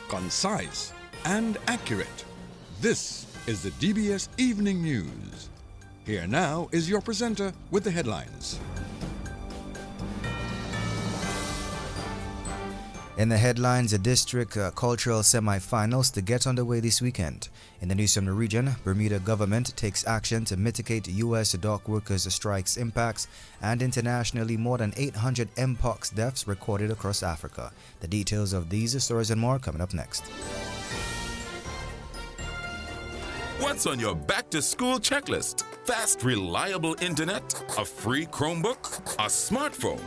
concise, and accurate. This is the DBS Evening News. Here now is your presenter with the headlines. In the headlines, the district cultural semi-finals to get underway this weekend. In the news from the region, Bermuda government takes action to mitigate U.S. dock workers' strikes impacts, and internationally more than 800 Mpox deaths recorded across Africa. The details of these stories and more coming up next. What's on your back-to-school checklist? Fast, reliable internet? A free Chromebook? A smartphone?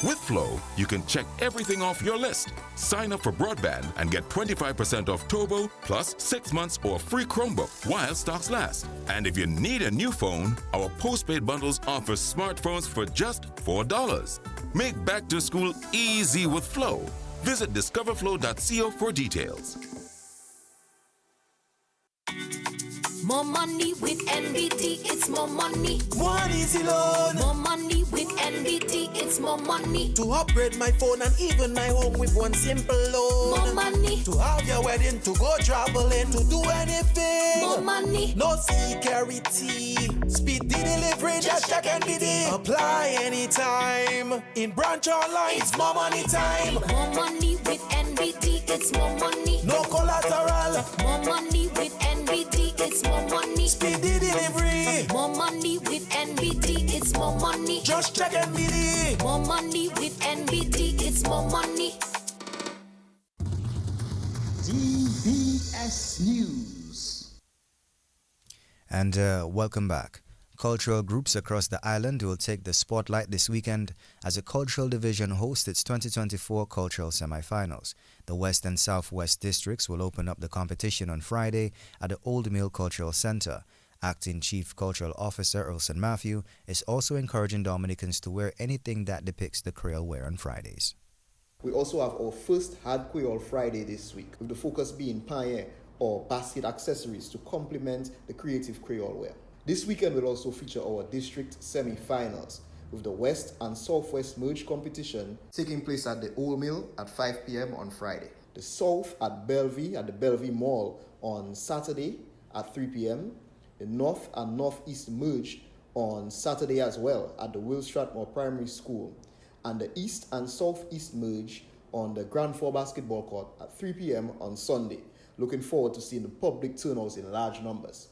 With Flow, you can check everything off your list. Sign up for broadband and get 25% off Turbo plus 6 months or free Chromebook while stocks last. And if you need a new phone, our postpaid bundles offer smartphones for just $4. Make back to school easy with Flow. Visit discoverflow.co for details. More money with NBT, it's more money. One easy loan. More money with NBT, it's more money. To upgrade my phone and even my home with one simple loan. More money. To have your wedding, to go traveling, to do anything. More money. No security. Speed the delivery, just check NBT. Apply anytime. In branch online, it's more money time. More money with NBT, it's more money. No collateral. More money with NBT, it's more money. Speed the delivery. More money with NBT, it's more money. Just check NBT. More money with NBT, it's more money. DBS News. And welcome back. Cultural groups across the island will take the spotlight this weekend as the Cultural Division hosts its 2024 Cultural Semi-Finals. The West and Southwest districts will open up the competition on Friday at the Old Mill Cultural Center. Acting Chief Cultural Officer Urson Matthew is also encouraging Dominicans to wear anything that depicts the Creole wear on Fridays. We also have our first Hard Creole Friday this week, with the focus being paille or basket accessories to complement the creative Creole wear. This weekend will also feature our district semi-finals, with the West and Southwest merge competition taking place at the Old Mill at 5 p.m. on Friday. The South at Bellevue at the Bellevue Mall on Saturday at 3 p.m. The North and Northeast merge on Saturday as well at the Will Strathmore Primary School. And the East and Southeast merge on the Grand Four Basketball Court at 3 p.m. on Sunday. Looking forward to seeing the public turnouts in large numbers.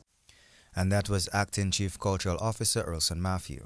And that was Acting Chief Cultural Officer Urson Matthew.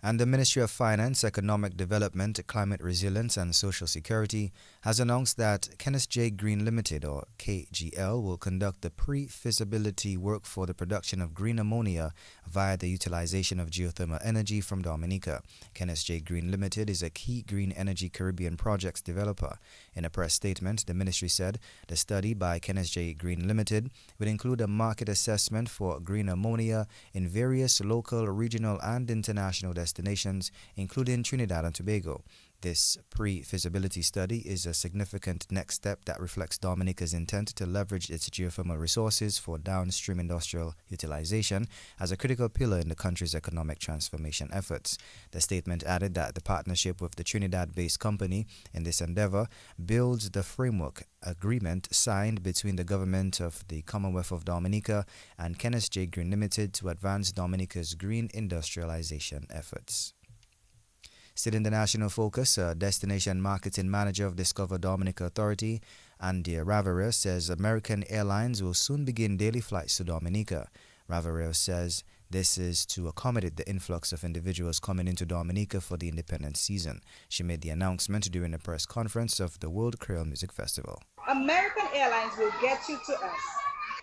And the Ministry of Finance, Economic Development, Climate Resilience and Social Security has announced that Kenneth J. Green Limited, or KGL, will conduct the pre-feasibility work for the production of green ammonia via the utilization of geothermal energy from Dominica. Kenneth J. Green Limited is a key green energy Caribbean projects developer. In a press statement, the ministry said the study by Kenneth J. Green Limited will include a market assessment for green ammonia in various local, regional and international destinations, including Trinidad and Tobago. This pre-feasibility study is a significant next step that reflects Dominica's intent to leverage its geothermal resources for downstream industrial utilization as a critical pillar in the country's economic transformation efforts. The statement added that the partnership with the Trinidad-based company in this endeavor builds the framework agreement signed between the government of the Commonwealth of Dominica and Kenneth J. Green Limited to advance Dominica's green industrialization efforts. Still in the national focus, Destination Marketing Manager of Discover Dominica Authority, Andy Ravarez, says American Airlines will soon begin daily flights to Dominica. Ravarez says this is to accommodate the influx of individuals coming into Dominica for the independence season. She made the announcement during a press conference of the World Creole Music Festival. American Airlines will get you to us.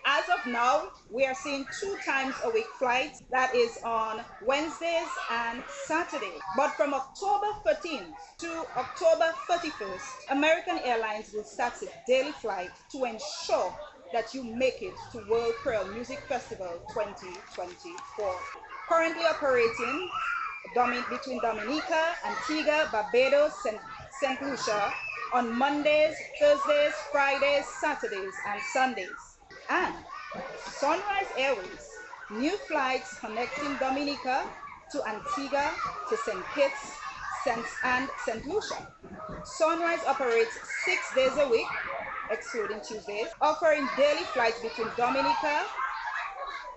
As of now, we are seeing 2 times a week flights, that is on Wednesdays and Saturdays. But from October 13th to October 31st, American Airlines will start its daily flight to ensure that you make it to World Creole Music Festival 2024. Currently operating between Dominica, Antigua, Barbados, St. Lucia on Mondays, Thursdays, Fridays, Saturdays, and Sundays. And Sunrise Airways, new flights connecting Dominica to Antigua, to St. Kitts, and St. Lucia. Sunrise operates 6 days a week, excluding Tuesdays, offering daily flights between Dominica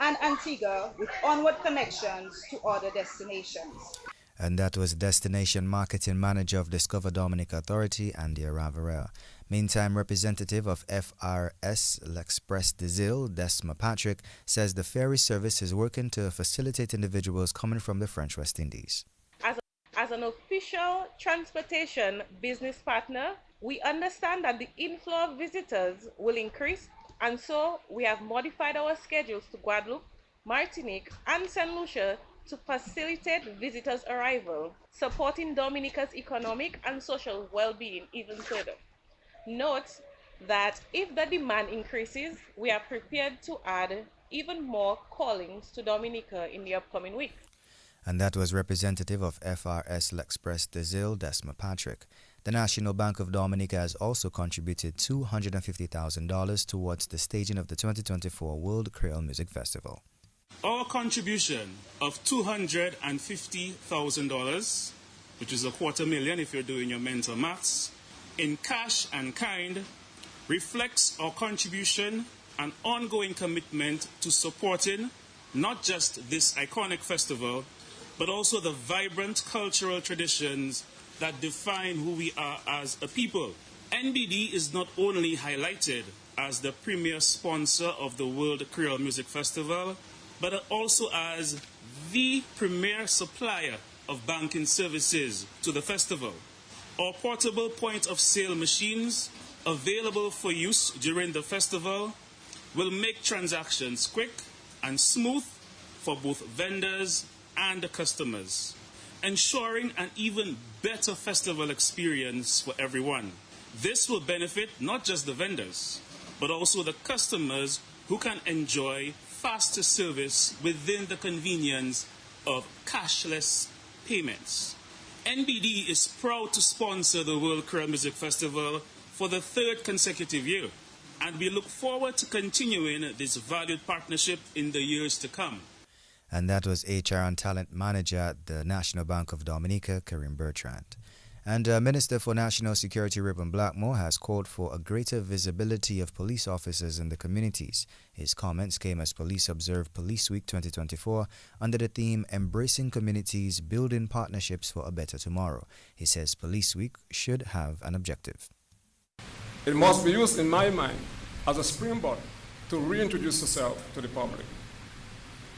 and Antigua with onward connections to other destinations. And that was Destination Marketing Manager of Discover Dominica Authority, Andy Ravarel. Meantime, representative of FRS L'Express des Îles, Desma Patrick, says the ferry service is working to facilitate individuals coming from the French West Indies. As an official transportation business partner, we understand that the inflow of visitors will increase, and so we have modified our schedules to Guadeloupe, Martinique, and St. Lucia to facilitate visitors' arrival, supporting Dominica's economic and social well-being even further. Note that if the demand increases, we are prepared to add even more callings to Dominica in the upcoming week. And that was representative of FRS L'Express des Îles, Desma Patrick. The National Bank of Dominica has also contributed $250,000 towards the staging of the 2024 World Creole Music Festival. Our contribution of $250,000, which is $250,000 if you're doing your mental maths, in cash and kind, reflects our contribution and ongoing commitment to supporting not just this iconic festival, but also the vibrant cultural traditions that define who we are as a people. NBD is not only highlighted as the premier sponsor of the World Creole Music Festival, but also as the premier supplier of banking services to the festival. Our portable point-of-sale machines, available for use during the festival, will make transactions quick and smooth for both vendors and the customers, ensuring an even better festival experience for everyone. This will benefit not just the vendors, but also the customers who can enjoy faster service within the convenience of cashless payments. NBD is proud to sponsor the World Creole Music Festival for the third consecutive year, and we look forward to continuing this valued partnership in the years to come. And that was HR and Talent Manager at the National Bank of Dominica, Karim Bertrand. And Minister for National Security, Reuben Blackmore, has called for a greater visibility of police officers in the communities. His comments came as police observed Police Week 2024 under the theme Embracing Communities, Building Partnerships for a Better Tomorrow. He says Police Week should have an objective. It must be used, in my mind, as a springboard to reintroduce yourself to the public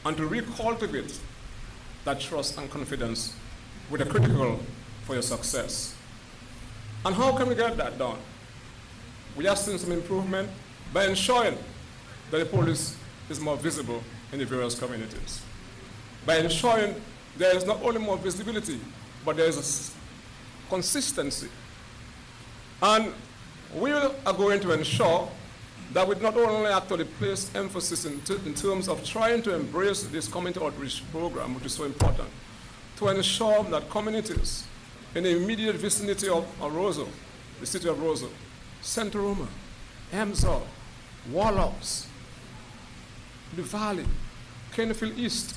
and to recultivate that trust and confidence which are critical for your success. And how can we get that done? We have seen some improvement by ensuring that the police is more visible in the various communities. By ensuring there is not only more visibility, but there is a consistency. And we are going to ensure that we not only actually place emphasis in terms of trying to embrace this community outreach program, which is so important, to ensure that communities in the immediate vicinity of Roseau, the city of Roseau, St. Roma, Emsall, Wallops, the Valley, Kennefield East,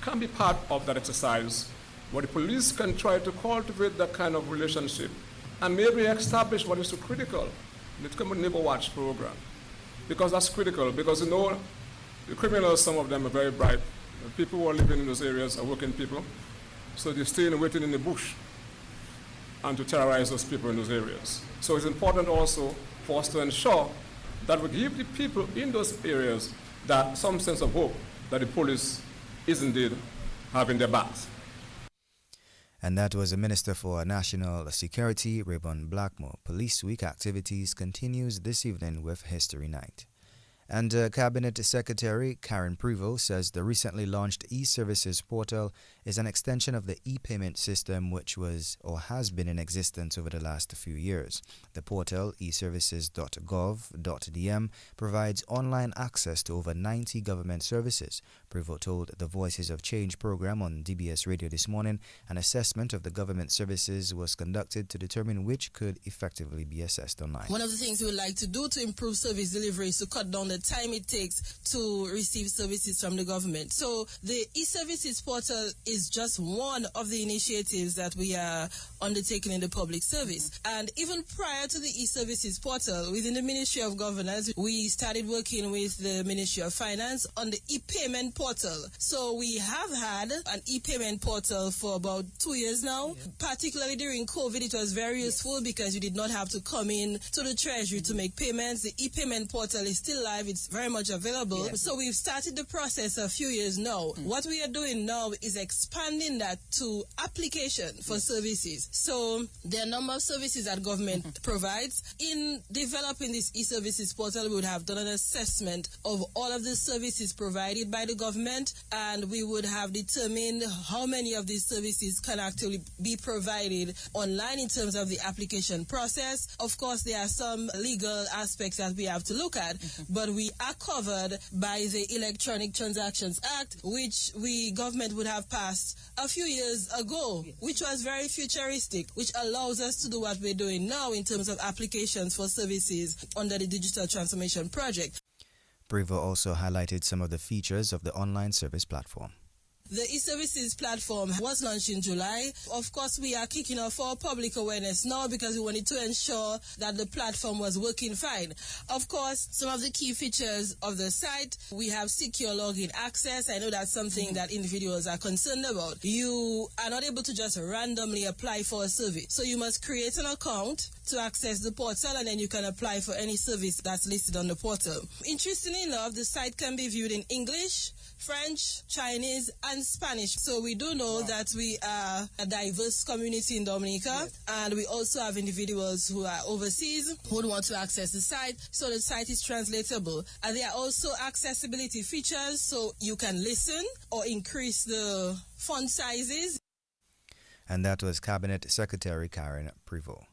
can be part of that exercise where the police can try to cultivate that kind of relationship and maybe establish what is so critical, the Community Neighbor Watch program. Because that's critical, because you know, the criminals, some of them are very bright. The people who are living in those areas are working people, so they stay and waiting in the bush and to terrorize those people in those areas. So it's important also for us to ensure that we give the people in those areas that some sense of hope that the police is indeed having their backs. And that was the Minister for National Security, Reuben Blackmore. Police Week activities continues this evening with History Night. And Cabinet Secretary Karen Prevost says the recently launched e-services portal is an extension of the e-payment system which was or has been in existence over the last few years. The portal, eservices.gov.dm, provides online access to over 90 government services. Prevost told the Voices of Change program on DBS Radio this morning an assessment of the government services was conducted to determine which could effectively be assessed online. One of the things we would like to do to improve service delivery is to cut down the time it takes to receive services from the government. So the e-services portal is just one of the initiatives that we are undertaking in the public service. And even prior to the e-services portal, within the Ministry of Governance, we started working with the Ministry of Finance on the e-payment portal. So we have had an e-payment portal for about 2 years now. Particularly during COVID, it was very useful because you did not have to come in to the Treasury to make payments. The e-payment portal is still live. It's very much available. So we've started the process a few years now. What we are doing now is expanding that to application for services. So there are a number of services that government provides. In developing this e-services portal, we would have done an assessment of all of the services provided by the government, and we would have determined how many of these services can actually be provided online in terms of the application process. Of course, there are some legal aspects that we have to look at, but we are covered by the Electronic Transactions Act, which government would have passed a few years ago, which was very futuristic, which allows us to do what we're doing now in terms of applications for services under the Digital Transformation Project. Prevo also highlighted some of the features of the online service platform. The e-services platform was launched in July. Of course, we are kicking off our public awareness now because we wanted to ensure that the platform was working fine. Of course, some of the key features of the site, we have secure login access. I know that's something that individuals are concerned about. You are not able to just randomly apply for a service. So you must create an account to access the portal, and then you can apply for any service that's listed on the portal. Interestingly enough, the site can be viewed in English, French, Chinese, and Spanish. So we do know that we are a diverse community in Dominica, and we also have individuals who are overseas who would want to access the site. So the site is translatable. And there are also accessibility features, so you can listen or increase the font sizes. And that was Cabinet Secretary Karen Prevo.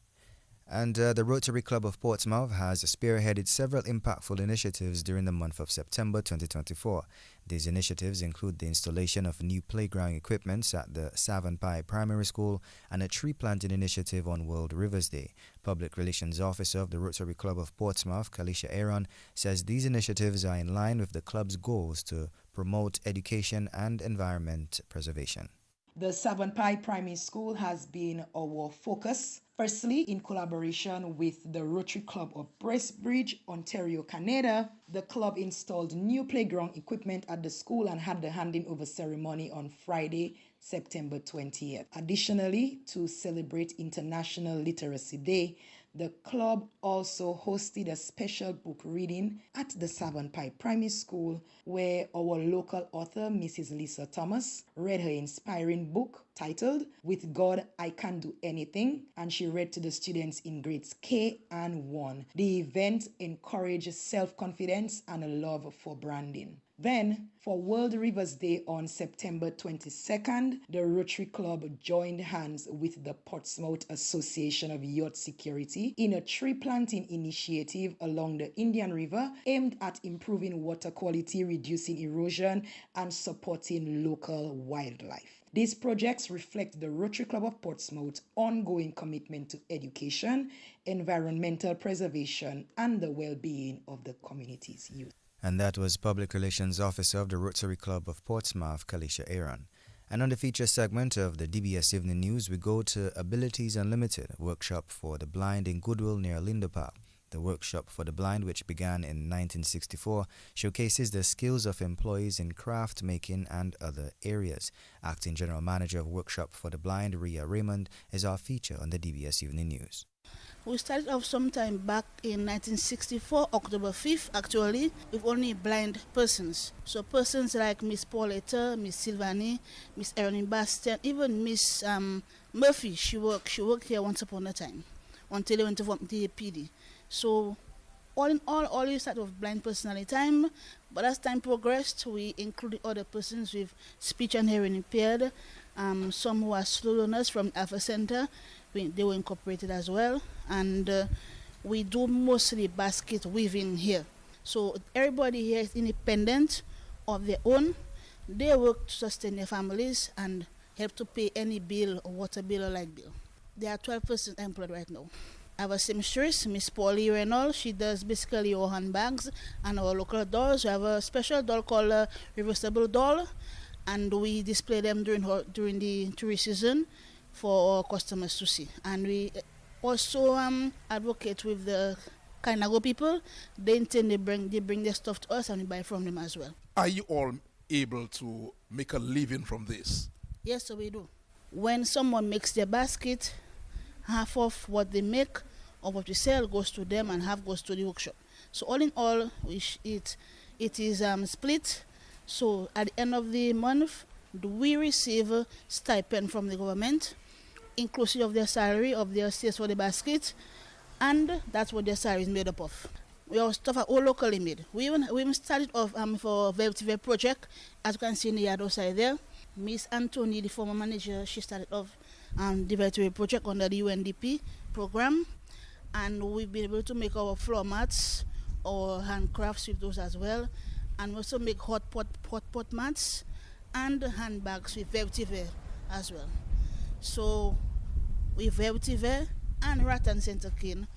And the Rotary Club of Portsmouth has spearheaded several impactful initiatives during the month of September 2024. These initiatives include the installation of new playground equipment at the Savonpai Primary School and a tree planting initiative on World Rivers Day. Public Relations Officer of the Rotary Club of Portsmouth, Kalisha Aaron, says these initiatives are in line with the club's goals to promote education and environment preservation. The Savonpai Primary School has been our focus. Firstly, in collaboration with the Rotary Club of Bracebridge, Ontario, Canada, the club installed new playground equipment at the school and had the handing over ceremony on Friday, September 20th. Additionally, to celebrate International Literacy Day, the club also hosted a special book reading at the Savonpai Primary School, where our local author, Mrs. Lisa Thomas, read her inspiring book titled "With God I Can Do Anything," and she read to the students in grades K and 1. The event encouraged self-confidence and a love for branding. Then, for World Rivers Day on September 22nd, the Rotary Club joined hands with the Portsmouth Association of Youth Security in a tree planting initiative along the Indian River aimed at improving water quality, reducing erosion, and supporting local wildlife. These projects reflect the Rotary Club of Portsmouth's ongoing commitment to education, environmental preservation, and the well-being of the community's youth. And that was Public Relations Officer of the Rotary Club of Portsmouth, Kalisha Aaron. And on the feature segment of the DBS Evening News, we go to Abilities Unlimited, workshop for the blind in Goodwill near Linda Park. The workshop for the blind, which began in 1964, showcases the skills of employees in craft making and other areas. Acting General Manager of Workshop for the Blind, Ria Raymond, is our feature on the DBS Evening News. We started off sometime back in 1964, October 5th, actually, with only blind persons. So persons like Miss Pauletta, Miss Silvani, Miss Erin Bastian, even Miss Murphy, she worked here once upon a time, until they went to form the PD. So all in all we started with blind person at a time, but as time progressed, we included other persons with speech and hearing impaired, some who are slow learners from Alpha Center. They were incorporated as well, and we do mostly basket weaving here. So everybody here is independent of their own. They work to sustain their families and help to pay any bill or water bill or light bill. There are 12 persons employed right now. I have a seamstress, Miss Paulie Reynolds. She does basically our handbags and our local dolls. We have a special doll called a reversible doll, and we display them during the tourist season for our customers to see. And we also advocate with the Kainago people. They bring their stuff to us and we buy from them as well. Are you all able to make a living from this? Yes, so we do. When someone makes their basket, half of what they make or what we sell goes to them and half goes to the workshop. So all in all, it is split. So at the end of the month, we receive a stipend from the government, inclusive of their salary, of their sales for the basket, and that's what their salary is made up of. We all stuff are all locally made. We even started off for a very project, as you can see in the yard outside there. Miss Anthony, the former manager, she started off the very project under the UNDP program, and we've been able to make our floor mats, our handcrafts with those as well, and we also make hot pot mats and handbags with Vertiver as well. So with Vertiver and Rattan Center Cane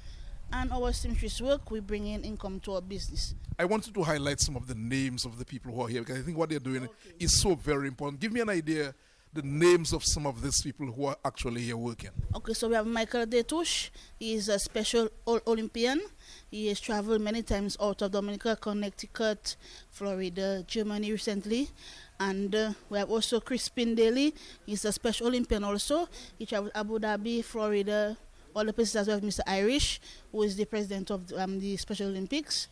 and our seamstress work, we bring in income to our business. I wanted to highlight some of the names of the people who are here because I think what they're doing is so very important. Give me an idea, the names of some of these people who are actually here working. Okay, so we have Michael Detouche. He is a special Olympian. He has traveled many times out of Dominica, Connecticut, Florida, Germany recently. And we have also Crispin Daly. He's a special Olympian also. He traveled Abu Dhabi, Florida, all the places as well as Mr. Irish, who is the president of the Special Olympics.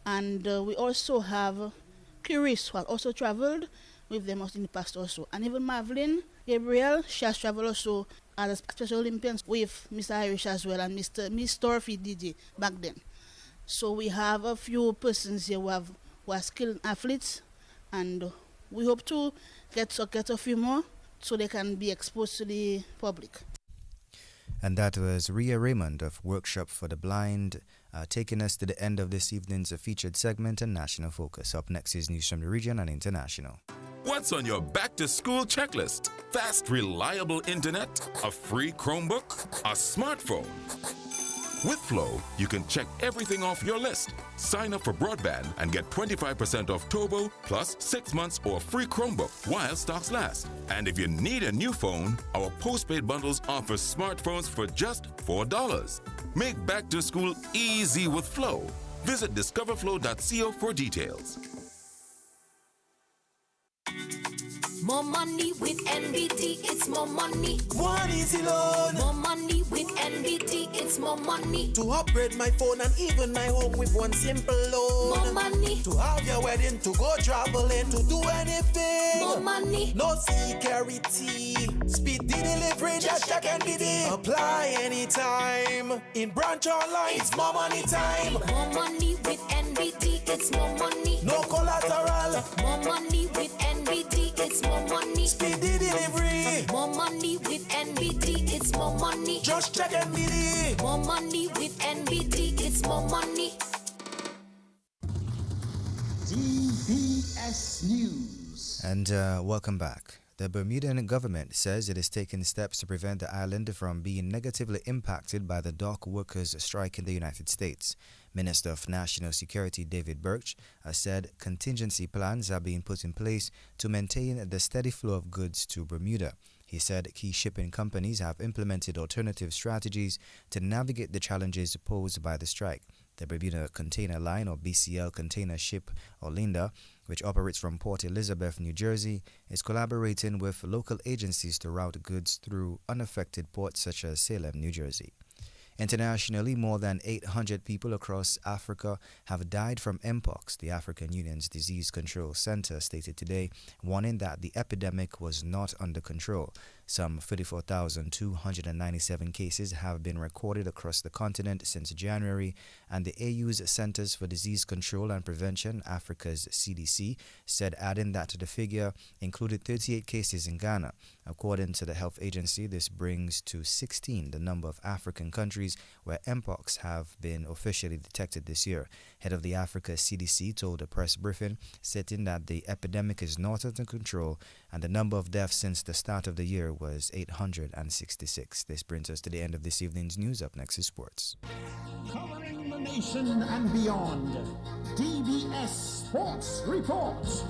And we also have Curis, who has also traveled with them in the past also. And even Marvelyn Gabriel, she has traveled also as a Special Olympian with Mr. Irish as well and Miss Torfi DJ back then. So we have a few persons here who are skilled athletes, and we hope to get a few more so they can be exposed to the public. And that was Ria Raymond of Workshop for the Blind, taking us to the end of this evening's featured segment and National Focus. Up next is news from the region and international. What's on your back-to-school checklist? Fast, reliable internet, a free Chromebook, a smartphone. With Flow, you can check everything off your list. Sign up for broadband and get 25% off Turbo plus 6 months or free Chromebook while stocks last. And if you need a new phone, our postpaid bundles offer smartphones for just $4. Make back to school easy with Flow. Visit discoverflow.co for details. More money with NBT, it's more money. One easy loan. More money with NBT, it's more money. To upgrade my phone and even my home with one simple loan. More money. To have your wedding, to go traveling, to do anything. More money. No security. Speedy delivery, just check NBT. Apply anytime. In branch online, it's more money time. More money with NBT, it's more money. No collateral. More money with NBT, it's more money. Speedy delivery. More money with NBT, it's more money. Just check NBT. More money with NBT, it's more money. DBS News. And welcome back. The Bermudan government says it is taking steps to prevent the island from being negatively impacted by the dock workers' strike in the United States. Minister of National Security David Birch has said contingency plans are being put in place to maintain the steady flow of goods to Bermuda. He said key shipping companies have implemented alternative strategies to navigate the challenges posed by the strike. The Bermuda Container Line, or BCL Container Ship, or Linda, which operates from Port Elizabeth, New Jersey, is collaborating with local agencies to route goods through unaffected ports such as Salem, New Jersey. Internationally, more than 800 people across Africa have died from Mpox, the African Union's Disease Control Center stated today, warning that the epidemic was not under control. Some 34,297 cases have been recorded across the continent since January, and the AU's Centers for Disease Control and Prevention, Africa's CDC, said, adding that the figure included 38 cases in Ghana. According to the health agency, this brings to 16 the number of African countries where Mpox have been officially detected this year. Head of the Africa CDC told a press briefing, stating that the epidemic is not under control and the number of deaths since the start of the year was 866. This brings us to the end of this evening's news. Up next is sports. Covering the nation and beyond, DBS Sports Report.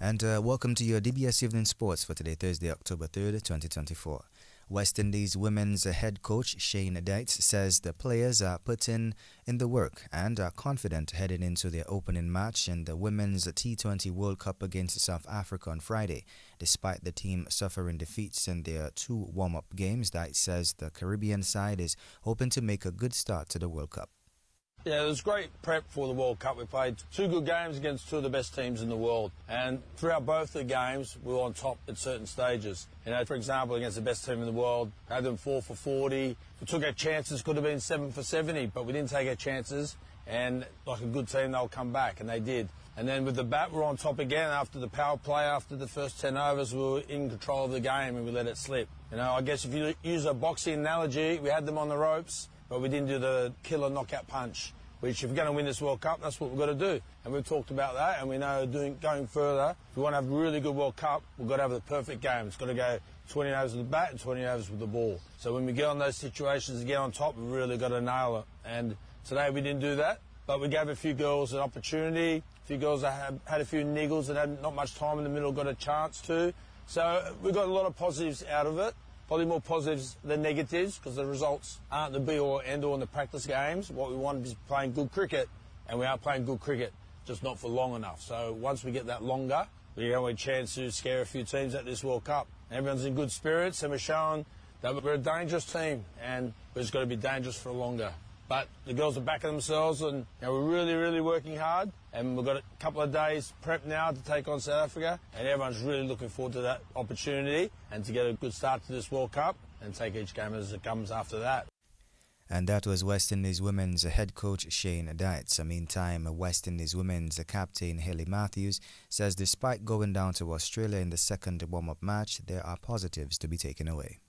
And welcome to your DBS Evening Sports for today, Thursday, October 3rd, 2024. West Indies women's head coach Shane Dietz says the players are putting in the work and are confident heading into their opening match in the Women's T20 World Cup against South Africa on Friday. Despite the team suffering defeats in their 2 warm-up games, Dietz says the Caribbean side is hoping to make a good start to the World Cup. Yeah, it was great prep for the World Cup. We played 2 good games against 2 of the best teams in the world. And throughout both the games, we were on top at certain stages. You know, for example, against the best team in the world, had them 4 for 40. We took our chances, could have been 7 for 70, but we didn't take our chances. And like a good team, they'll come back, and they did. And then with the bat, we were on top again after the power play. After the first 10 overs, we were in control of the game, and we let it slip. You know, I guess if you use a boxing analogy, we had them on the ropes, but we didn't do the killer knockout punch, which if we're going to win this World Cup, that's what we've got to do. And we've talked about that, and we know going further, if we want to have a really good World Cup, we've got to have the perfect game. It's got to go 20 overs with the bat and 20 overs with the ball. So when we get on those situations and get on top, we've really got to nail it. And today we didn't do that, but we gave a few girls an opportunity. A few girls that had a few niggles and had not much time in the middle got a chance to. So we got a lot of positives out of it. Probably more positives than negatives, because the results aren't the be-all, end-all in the practice games. What we want is playing good cricket, and we are playing good cricket, just not for long enough. So once we get that longer, we have a chance to scare a few teams at this World Cup. Everyone's in good spirits, and we're showing that we're a dangerous team, and we've just got to be dangerous for longer. But the girls are backing themselves, and you know, we're really, really working hard. And we've got a couple of days prep now to take on South Africa, and everyone's really looking forward to that opportunity and to get a good start to this World Cup and take each game as it comes after that. And that was West Indies women's head coach Shane Dietz. Meantime, West Indies women's captain Hayley Matthews says despite going down to Australia in the second warm-up match, there are positives to be taken away.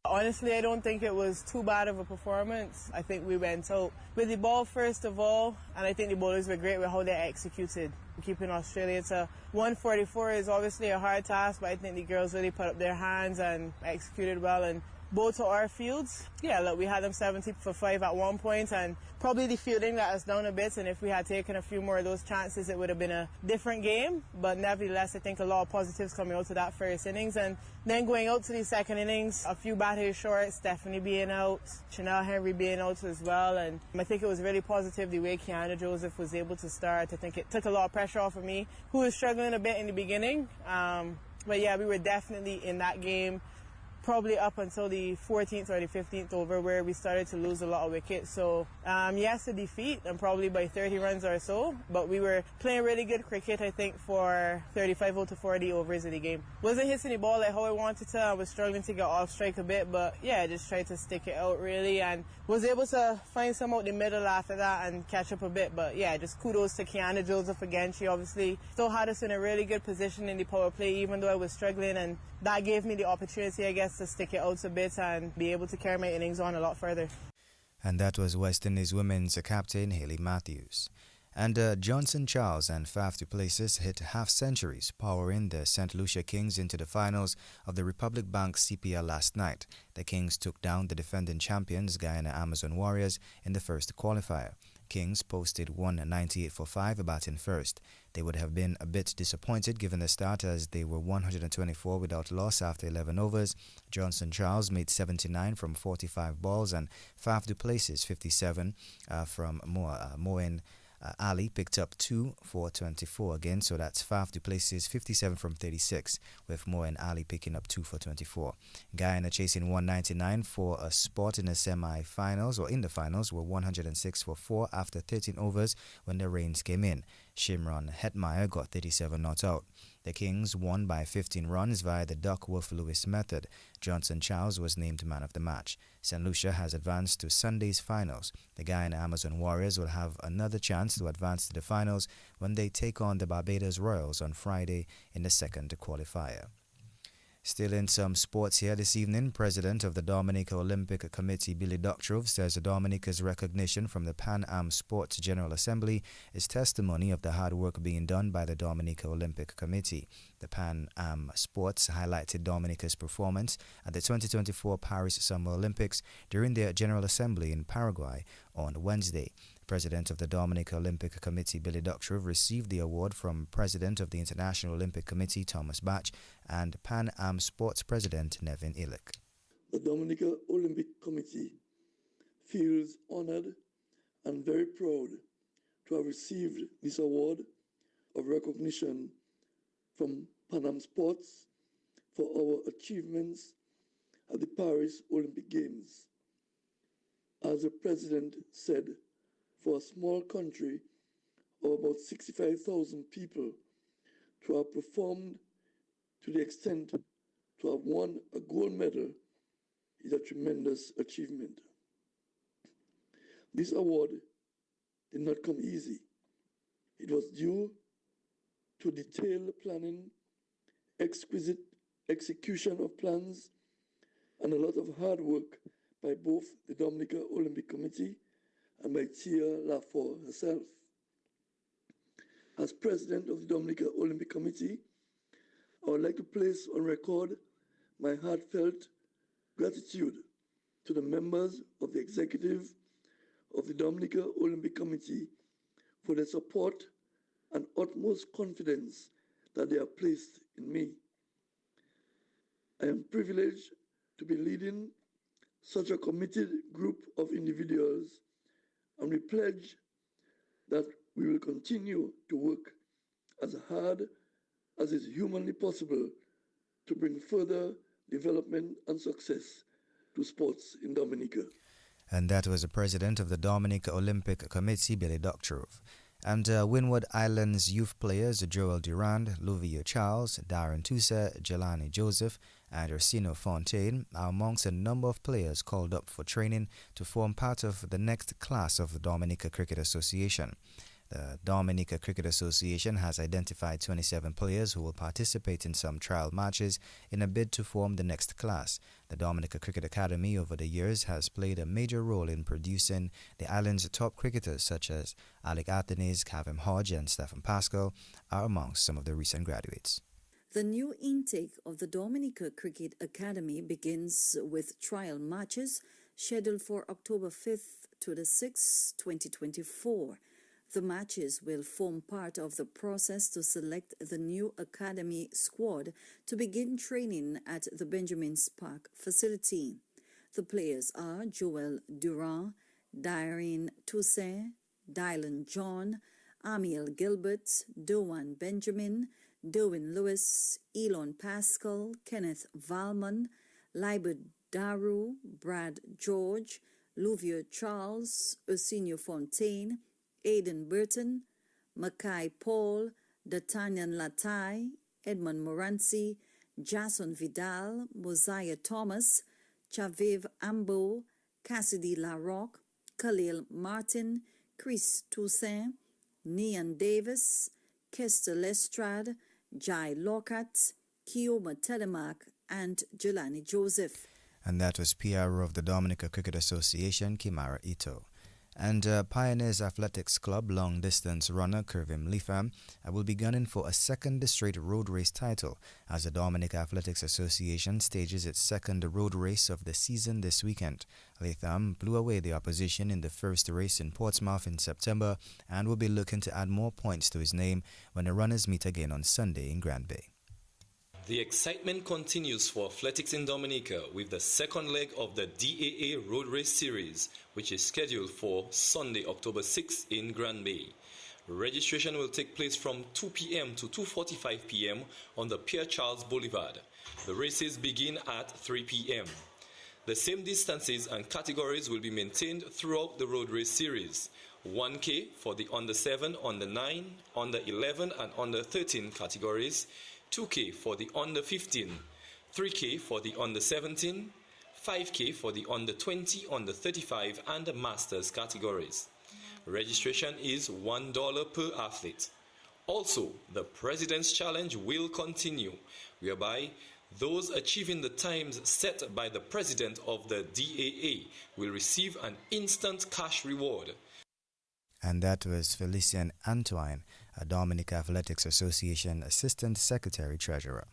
Honestly, I don't think it was too bad of a performance. I think we went out with the ball first of all, and I think the bowlers were great with how they executed. Keeping Australia to 144 is obviously a hard task, but I think the girls really put up their hands and executed well and both to our fields. Yeah, look, we had them 70 for 5 at one point, and probably the fielding let us down a bit, and if we had taken a few more of those chances, it would have been a different game. But nevertheless, I think a lot of positives coming out of that first innings, and then going out to the second innings, a few batters short, Stephanie being out, Chanel Henry being out as well, and I think it was really positive the way Kiana Joseph was able to start. I think it took a lot of pressure off of me, who was struggling a bit in the beginning. But yeah, we were definitely in that game probably up until the 14th or the 15th over, where we started to lose a lot of wickets. So yes, a defeat, and probably by 30 runs or so, but we were playing really good cricket, I think, for 35 out to 40 overs of the game. Wasn't hitting the ball like how I wanted to. I was struggling to get off strike a bit, but yeah, I just tried to stick it out really, and was able to find some out the middle after that and catch up a bit. But yeah, just kudos to Kiana Joseph again. She obviously still had us in a really good position in the power play, even though I was struggling, and that gave me the opportunity, I guess, to stick it out a bit and be able to carry my innings on a lot further. And that was West Indies women's captain Hayley Matthews. And Johnson Charles and Faf du Plessis hit half-centuries, powering the St. Lucia Kings into the finals of the Republic Bank CPL last night. The Kings took down the defending champions Guyana Amazon Warriors in the first qualifier. Kings posted 198 for 5 batting first. They would have been a bit disappointed given the start, as they were 124 without loss after 11 overs. Johnson Charles made 79 from 45 balls, and Faf du Plessis 57 from Moen Ali picked up 2 for 24 again, so that's Faf du Plessis 57 from 36, with Moen Ali picking up 2 for 24. Guyana chasing 199 for a spot in the semi-finals, or in the finals, were 106 for 4 after 13 overs when the rains came in. Shimron Hetmeyer got 37 not out. The Kings won by 15 runs via the Duckworth-Lewis method. Johnson Charles was named man of the match. St. Lucia has advanced to Sunday's finals. The Guyana Amazon Warriors will have another chance to advance to the finals when they take on the Barbados Royals on Friday in the second qualifier. Still in some sports here this evening, President of the Dominica Olympic Committee Billy Doctrove says Dominica's recognition from the Pan Am Sports General Assembly is testimony of the hard work being done by the Dominica Olympic Committee. The Pan Am Sports highlighted Dominica's performance at the 2024 Paris Summer Olympics during their General Assembly in Paraguay on Wednesday. President of the Dominica Olympic Committee Billy Doctrove received the award from President of the International Olympic Committee Thomas Bach and Pan Am Sports President Nevin Illick. The Dominica Olympic Committee feels honored and very proud to have received this award of recognition from Pan Am Sports for our achievements at the Paris Olympic Games. As the President said, for a small country of about 65,000 people to have performed to the extent to have won a gold medal is a tremendous achievement. This award did not come easy. It was due to detailed planning, exquisite execution of plans, and a lot of hard work by both the Dominica Olympic Committee and by Tia Lafort herself. As President of the Dominica Olympic Committee, I would like to place on record my heartfelt gratitude to the members of the executive of the Dominica Olympic Committee for their support and utmost confidence that they have placed in me. I am privileged to be leading such a committed group of individuals, and we pledge that we will continue to work as hard as is humanly possible to bring further development and success to sports in Dominica. And that was the President of the Dominica Olympic Committee, Billy Doctrove. And Windward Islands youth players Joel Durand, Luvia Charles, Darren Tousse, Jelani Joseph, and Ursino Fontaine are amongst a number of players called up for training to form part of the next class of the Dominica Cricket Association. The Dominica Cricket Association has identified 27 players who will participate in some trial matches in a bid to form the next class. The Dominica Cricket Academy over the years has played a major role in producing the island's top cricketers such as Alec Athenes, Kavem Hodge and Stephen Pascal are amongst some of the recent graduates. The new intake of the Dominica Cricket Academy begins with trial matches scheduled for October 5th to the 6th, 2024. The matches will form part of the process to select the new academy squad to begin training at the Benjamin Park facility. The players are Joel Durand, Darren Tousse, Dylan John, Amiel Gilbert, Doan Benjamin, Derwin Lewis, Elon Pascal, Kenneth Valmon, Libert Daru, Brad George, Luvia Charles, Ursino Fontaine, Aidan Burton, Mackay Paul, D'Artagnan Latai, Edmond Moranci, Jason Vidal, Mosiah Thomas, Chaviv Ambo, Cassidy Larocque, Khalil Martin, Chris Toussaint, Nian Davis, Kester Lestrade, Jai Lockhart, Kioma Telemark, and Jelani Joseph. And that was PRO of the Dominica Cricket Association, Kimara Ito. And Pioneers Athletics Club long-distance runner Kervin Letham will be gunning for a second straight road race title as the Dominica Athletics Association stages its second road race of the season this weekend. Letham blew away the opposition in the first race in Portsmouth in September and will be looking to add more points to his name when the runners meet again on Sunday in Grand Bay. The excitement continues for athletics in Dominica with the second leg of the DAA Road Race Series, which is scheduled for Sunday, October 6th in Grand Bay. Registration will take place from 2 p.m. to 2:45 p.m. on the Pierre Charles Boulevard. The races begin at 3 p.m. The same distances and categories will be maintained throughout the Road Race Series. 1K for the under 7, under 9, under 11 and under 13 categories, 2K for the under 15, 3K for the under 17, 5K for the under 20, under 35 and the Masters categories. Registration is $1 per athlete. Also, the President's Challenge will continue, whereby Those achieving the times set by the president of the DAA will receive an instant cash reward. And that was Felician Antoine, a Dominic Athletics Association Assistant Secretary Treasurer.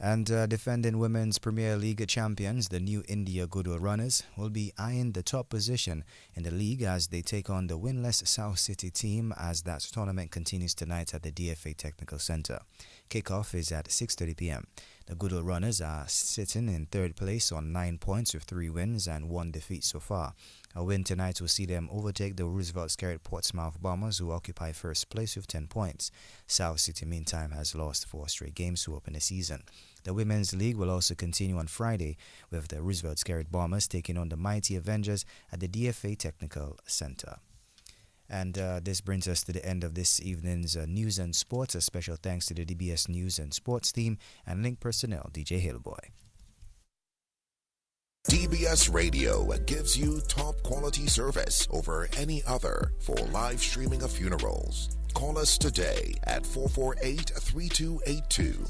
And defending Women's Premier League champions, the New India Goodwill Runners, will be eyeing the top position in the league as they take on the winless South City team as that tournament continues tonight at the DFA Technical Center. Kickoff is at 6:30 p.m. The Goodwill Runners are sitting in third place on 9 points with 3 wins and 1 defeat so far. A win tonight will see them overtake the Roosevelt Scarrett Portsmouth Bombers, who occupy first place with 10 points. South City, meantime, has lost 4 straight games to open the season. The Women's League will also continue on Friday with the Roosevelt Scarrett Bombers taking on the Mighty Avengers at the DFA Technical Center. And this brings us to the end of this evening's news and sports. A special thanks to the DBS News and Sports team and Link personnel, DJ Hillboy. DBS Radio gives you top quality service over any other for live streaming of funerals. Call us today at 448-3282.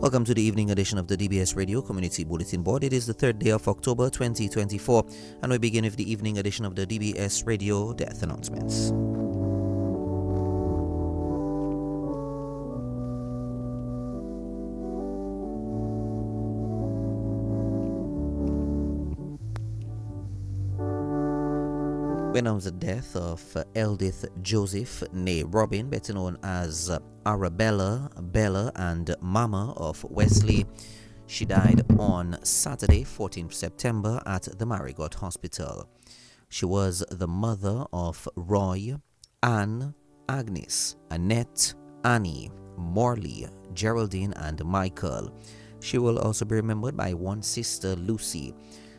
Welcome to the evening edition of the DBS Radio Community Bulletin Board. It is the 3rd day of October 2024, and we begin with the evening edition of the DBS Radio Death Announcements. We announce the death of Eldith Joseph, née Robin, better known as Arabella, Bella, and Mama of Wesley. She died on Saturday, 14th September, at the Marigot Hospital. She was the mother of Roy, Anne, Agnes, Annette, Annie, Morley, Geraldine, and Michael. She will also be remembered by one sister, Lucy,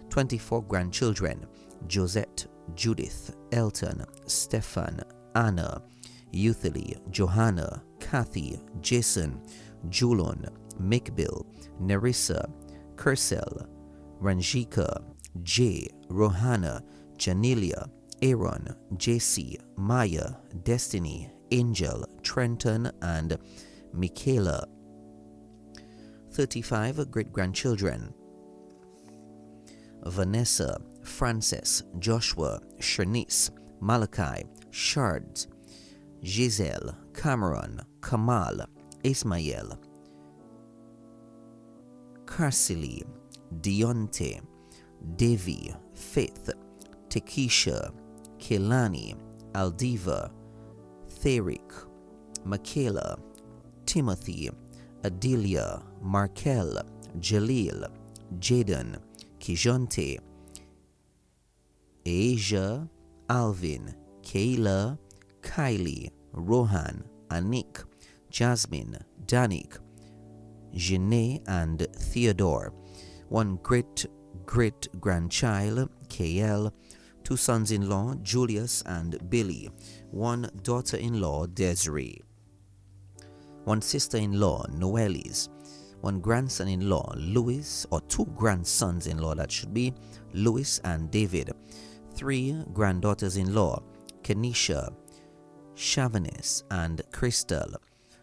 24 grandchildren, Josette, Judith, Elton, Stefan, Anna, Euthily, Johanna, Kathy, Jason, Julon, Mikbil, Nerissa, Kersel, Ranjika, Jay, Rohana, Janelia, Aaron, JC, Maya, Destiny, Angel, Trenton, and Michaela. 35 great-grandchildren: Vanessa, Frances, Joshua, Shanice, Malachi, Shard, Giselle, Cameron, Kamal, Ismael, Carsily, Deonte, Devi, Faith, Tekisha, Kelani, Aldiva, Therick, Michaela, Timothy, Adelia, Markel, Jalil, Jaden, Kijonte, Asia, Alvin, Kayla, Kylie, Rohan, Anik, Jasmine, Danik, Janae, and Theodore. One great-great-grandchild, KL. 2 sons-in-law, Julius and Billy. 1 daughter-in-law, Desiree. 1 sister-in-law, Noelis. 1 grandson-in-law, Louis, or 2 grandsons-in-law, that should be, Louis and David. 3 granddaughters-in-law, Kenisha, Chavanis, and Crystal.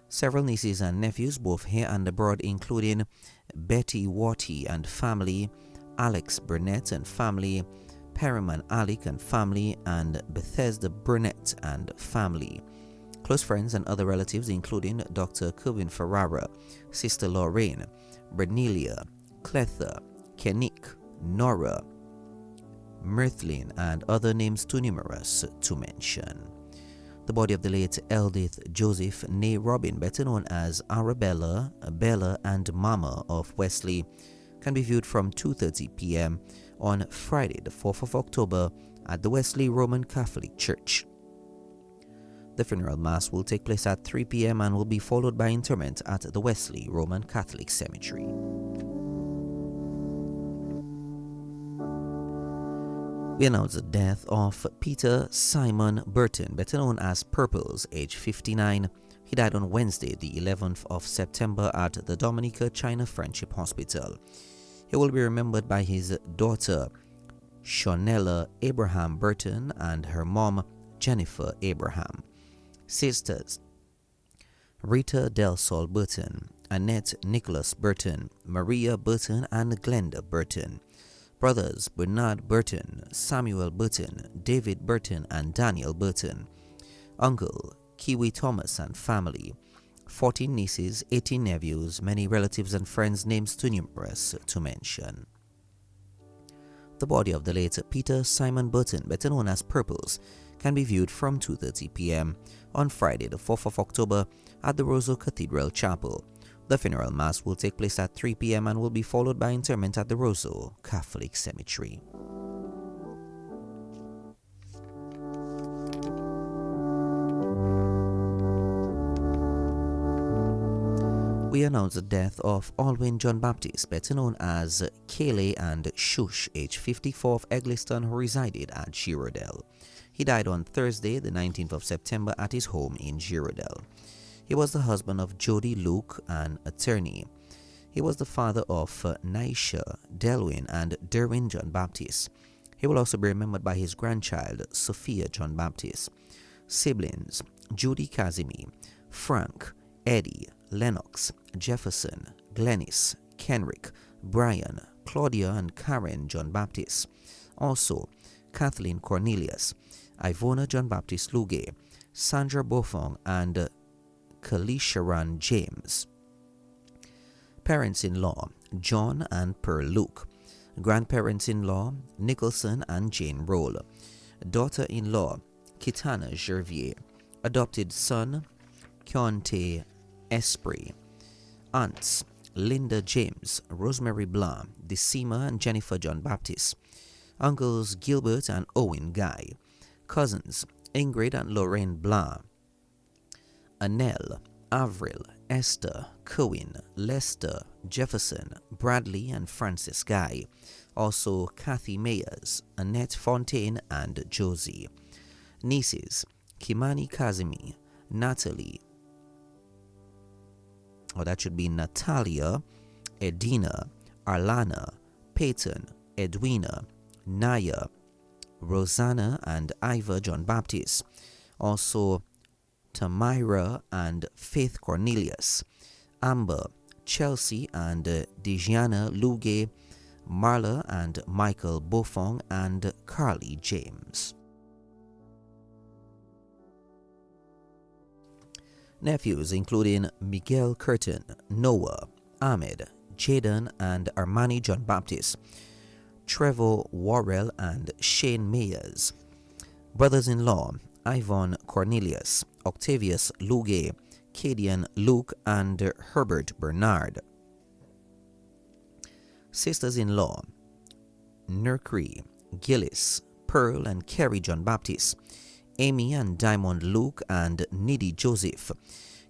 Several nieces and nephews, both here and abroad, including Betty Watty and family, Alex Burnett and family, Perriman Alec and family, and Bethesda Burnett and family. Close friends and other relatives including Dr. Kevin Ferrara, Sister Lorraine, Bernelia, Cletha, Kenik, Nora, Mirthlin, and other names too numerous to mention. The body of the late Eldith Joseph née Robin, better known as Arabella, Bella, and Mama of Wesley, can be viewed from 2:30 p.m. on Friday, the 4th of October, at the Wesley Roman Catholic Church. The funeral mass will take place at 3 p.m. and will be followed by interment at the Wesley Roman Catholic Cemetery. We announce the death of Peter Simon Burton, better known as Purples, age 59. He died on Wednesday, the 11th of September at the Dominica China Friendship Hospital. He will be remembered by his daughter, Shonella Abraham Burton, and her mom, Jennifer Abraham. Sisters, Rita Del Sol Burton, Annette Nicholas Burton, Maria Burton, and Glenda Burton. Brothers Bernard Burton, Samuel Burton, David Burton, and Daniel Burton. Uncle Kiwi Thomas and family. 14 nieces, 18 nephews, many relatives and friends, names too numerous to mention. The body of the late Peter Simon Burton, better known as Purples, can be viewed from 2:30 p.m. on Friday, the 4th of October, at the Roseau Cathedral Chapel. The funeral mass will take place at 3 p.m. and will be followed by interment at the Roseau Catholic Cemetery. We announce the death of Alwyn John Baptist, better known as Kayleigh and Shush, age 54, of Egliston, who resided at Girardel. He died on Thursday, the 19th of September, at his home in Girardel. He was the husband of Jody Luke, an attorney. He was the father of Naisha, Delwyn, and Derwin John Baptist. He will also be remembered by his grandchild, Sophia John Baptist. Siblings, Judy Casimir, Frank, Eddie, Lennox, Jefferson, Glennis, Kenrick, Brian, Claudia, and Karen John Baptist. Also, Kathleen Cornelius, Ivona John Baptist Luge, Sandra Bofong, and Kalisharan James. Parents-in-law, John and Pearl Luke. Grandparents-in-law, Nicholson and Jane Roll. Daughter-in-law, Kitana Gervier. Adopted son, Keontae Esprit. Aunts, Linda James, Rosemary Blanc, Decima and Jennifer John Baptist. Uncles, Gilbert and Owen Guy. Cousins, Ingrid and Lorraine Blanc. Annelle, Avril, Esther, Cohen, Lester, Jefferson, Bradley, and Francis Guy. Also Kathy Mayers, Annette Fontaine, and Josie. Nieces, Kimani Kazimi, Natalie, that should be Natalia, Edina, Arlana, Peyton, Edwina, Naya, Rosanna, and Iva John Baptist. Also Tamira and Faith Cornelius, Amber, Chelsea, and Dejiana Luge, Marla and Michael Bofong, and Carly James. Nephews including Miguel Curtin, Noah, Ahmed, Jaden, and Armani John Baptist, Trevor Worrell, and Shane Mayers. Brothers-in-law, Ivan Cornelius, Octavius Luge, Cadian Luke, and Herbert Bernard. Sisters-in-law, Nurkri, Gillis, Pearl, and Kerry John Baptist. Amy and Diamond Luke and Nidhi Joseph.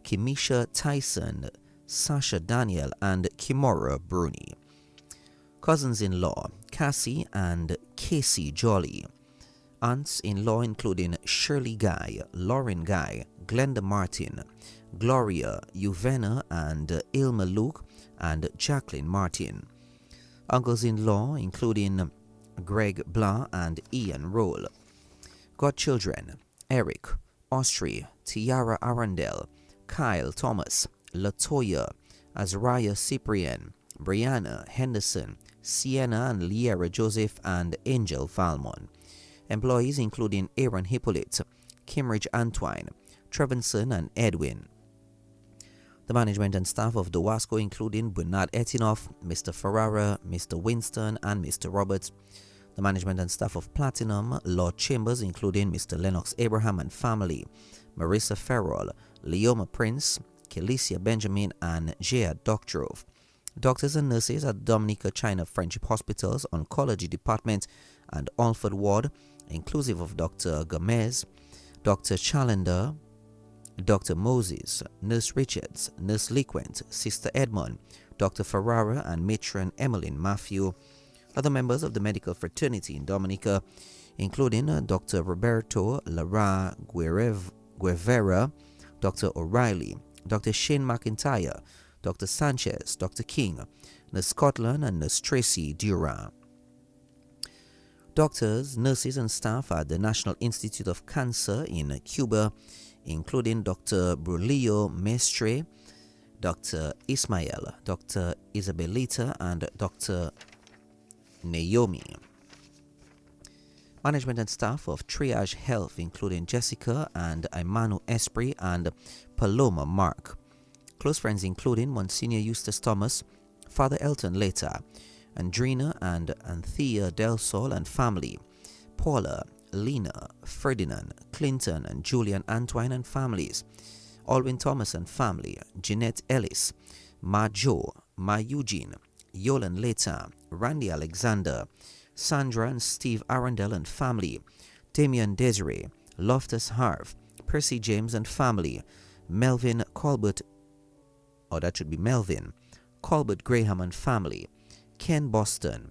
Kimisha Tyson, Sasha Daniel, and Kimora Bruni. Cousins-in-law, Cassie and Casey Jolly. Aunts-in-law including Shirley Guy, Lauren Guy, Glenda Martin, Gloria, Uvena, and Ilma Luke, and Jacqueline Martin. Uncles-in-law including Greg Blanc and Ian Roll. Godchildren, Eric, Austri, Tiara Arundel, Kyle Thomas, Latoya, Azariah Cyprian, Brianna Henderson, Sienna and Liera Joseph, and Angel Valmon. Employees including Aaron Hippolyte, Kimridge Antwine, Trevinson, and Edwin. The management and staff of DOWASCO including Bernard Etinoff, Mr. Ferrara, Mr. Winston, and Mr. Roberts. The management and staff of Platinum, Lord Chambers including Mr. Lennox Abraham and family, Marissa Farrell, Leoma Prince, Kelicia Benjamin, and Jaya Doktorov. Doctors and nurses at Dominica China Friendship Hospital's Oncology Department and Alford Ward, inclusive of Dr. Gomez, Dr. Challender, Dr. Moses, Nurse Richards, Nurse Lequent, Sister Edmond, Dr. Ferrara, and Matron Emmeline Matthew. Other members of the medical fraternity in Dominica, including Dr. Roberto Lara Guevara, Dr. O'Reilly, Dr. Shane McIntyre, Dr. Sanchez, Dr. King, Nurse Scotland, and Nurse Tracy Durant. Doctors, nurses, and staff at the National Institute of Cancer in Cuba, including Dr. Brulio Mestre, Dr. Ismael, Dr. Isabelita, and Dr. Naomi. Management and staff of Triage Health, including Jessica and Imanu Esprit and Paloma Mark. Close friends including Monsignor Eustace Thomas, Father Elton Later, Andrina and Anthea Del Sol and family, Paula, Lena, Ferdinand, Clinton and Julian Antwine and families, Alwyn Thomas and family, Jeanette Ellis, Ma Joe, Ma Eugene, Yolan Later, Randy Alexander, Sandra and Steve Arundel and family, Damian Desiree, Loftus Harv, Percy James and family, Melvin Colbert, Colbert Graham and family, Ken Boston,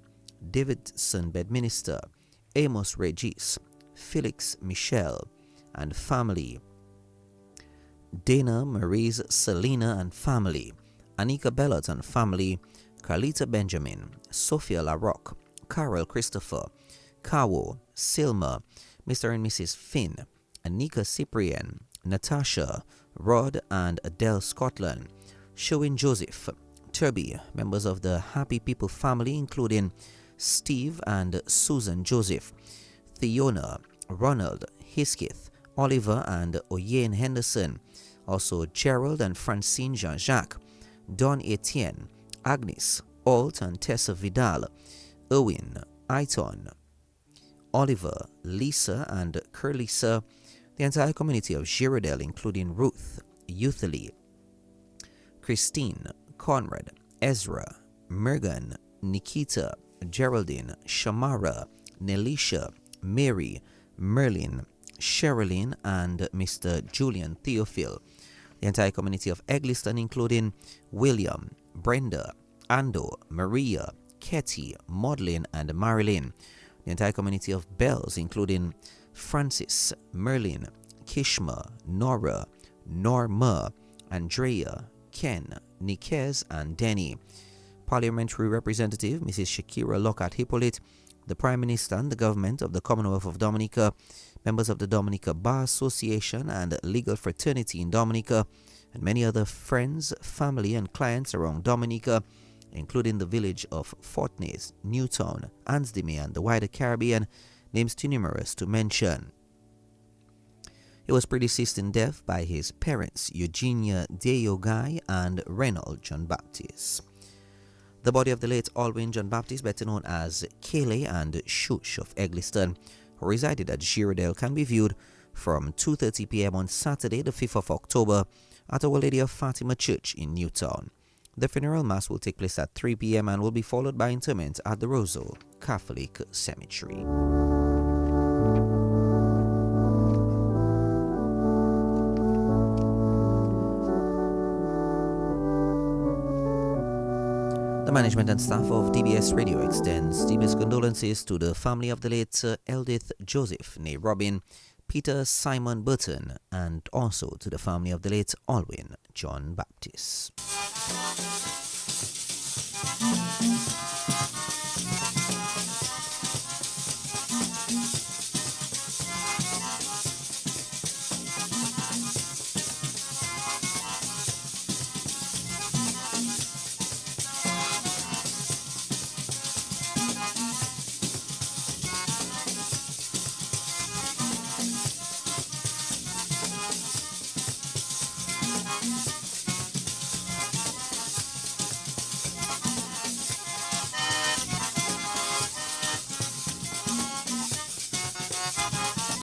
Davidson Bedminster, Amos Regis, Felix Michel and family, Dana Maurice Selena and family, Anika Bellot and family, Carlita Benjamin, Sophia LaRocque, Carol Christopher, Kawo, Silma, Mr. and Mrs. Finn, Anika Cyprian, Natasha, Rod and Adele Scotland, Showin Joseph, Turby, members of the Happy People family including Steve and Susan Joseph, Theona, Ronald, Hiskith, Oliver and Oyen Henderson, also Gerald and Francine Jean-Jacques, Don Etienne, Agnes, Alt and Tessa Vidal, Owen, Aiton, Oliver, Lisa and Curlisa, the entire community of Girardel including Ruth, Euthely, Christine, Conrad, Ezra, Mergan, Nikita, Geraldine, Shamara, Nelisha, Mary, Merlin, Sherilyn, and Mr. Julian Theophil. The entire community of Egliston including William, Brenda, Ando, Maria, Ketty, Maudlin, and Marilyn. The entire community of Bells including Francis, Merlin, Kishma, Nora, Norma, Andrea, Ken, Nikez, and Denny. Parliamentary Representative Mrs. Shakira Lockhart Hippolyte, the Prime Minister and the Government of the Commonwealth of Dominica, members of the Dominica Bar Association and Legal Fraternity in Dominica, and many other friends, family, and clients around Dominica, including the village of Fortnays, Newtown, Ansdeme, and the wider Caribbean, names too numerous to mention. He was predeceased in death by his parents, Eugenia Deogai and Reynold John Baptist. The body of the late Alwyn John Baptist, better known as Kele and Shush of Egliston, who resided at Girardel, can be viewed from 2:30 p.m. on Saturday, the 5th of October, at Our Lady of Fatima Church in Newtown. The funeral mass will take place at 3 p.m. and will be followed by interment at the Roseau Catholic Cemetery. The management and staff of DBS Radio extends deepest condolences to the family of the late Eldith Joseph, née Robin, Peter Simon Burton, and also to the family of the late Alwyn John Baptist.